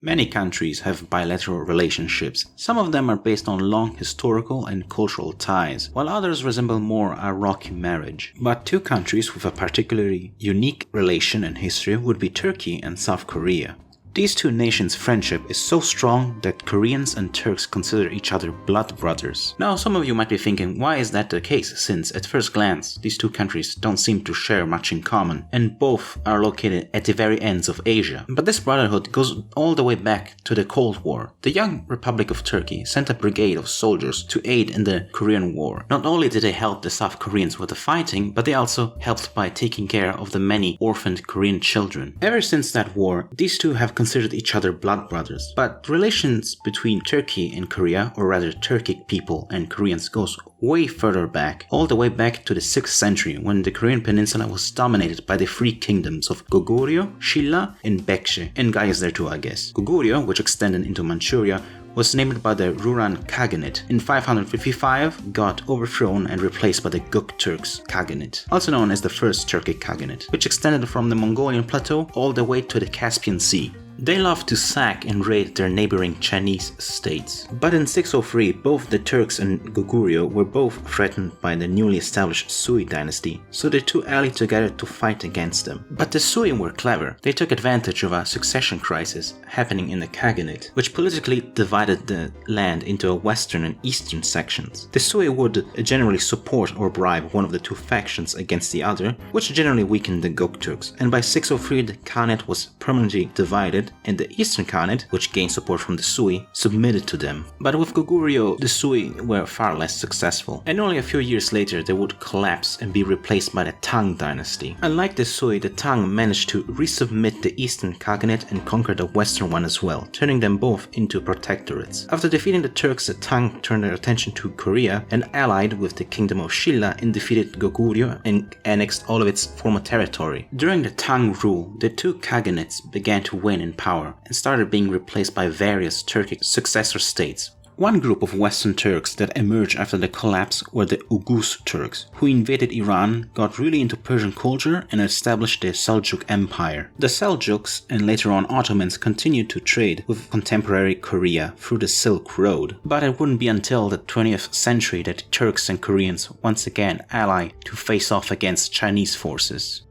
Many countries have bilateral relationships. Some of them are based on long historical and cultural ties, while others resemble more a rocky marriage. But two countries with a particularly unique relation and history would be Turkey and South Korea. These two nations' friendship is so strong that Koreans and Turks consider each other blood brothers. Now, some of you might be thinking, why is that the case, since at first glance these two countries don't seem to share much in common, and both are located at the very ends of Asia. But this brotherhood goes all the way back to the Cold War. The young Republic of Turkey sent a brigade of soldiers to aid in the Korean War. Not only did they help the South Koreans with the fighting, but they also helped by taking care of the many orphaned Korean children. Ever since that war, these two have considered each other blood brothers. But relations between Turkey and Korea, or rather Turkic people and Koreans, goes way further back, all the way back to the 6th century, when the Korean peninsula was dominated by the three kingdoms of Goguryeo, Shilla, and Baekje, and Gaius there too, I guess. Goguryeo, which extended into Manchuria, was named by the Ruran Khaganate. In 555, got overthrown and replaced by the Gökturks Khaganate, also known as the First Turkic Khaganate, which extended from the Mongolian plateau all the way to the Caspian Sea. They loved to sack and raid their neighboring Chinese states. But in 603, both the Turks and Goguryeo were both threatened by the newly established Sui dynasty, so the two allied together to fight against them. But the Sui were clever. They took advantage of a succession crisis happening in the Khaganate, which politically divided the land into a western and eastern sections. The Sui would generally support or bribe one of the two factions against the other, which generally weakened the Gökturks, and by 603 the Khanate was permanently divided, and the Eastern Khanate, which gained support from the Sui, submitted to them. But with Goguryeo, the Sui were far less successful, and only a few years later they would collapse and be replaced by the Tang dynasty. Unlike the Sui, the Tang managed to resubmit the Eastern Khaganate and conquer the Western one as well, turning them both into protectorates. After defeating the Turks, the Tang turned their attention to Korea and allied with the kingdom of Shilla and defeated Goguryeo and annexed all of its former territory. During the Tang rule, the two Khaganates began to wane in power and started being replaced by various Turkic successor states. One group of Western Turks that emerged after the collapse were the Ughuz Turks, who invaded Iran, got really into Persian culture, and established the Seljuk Empire. The Seljuks and later on Ottomans continued to trade with contemporary Korea through the Silk Road, but it wouldn't be until the 20th century that Turks and Koreans once again allied to face off against Chinese forces.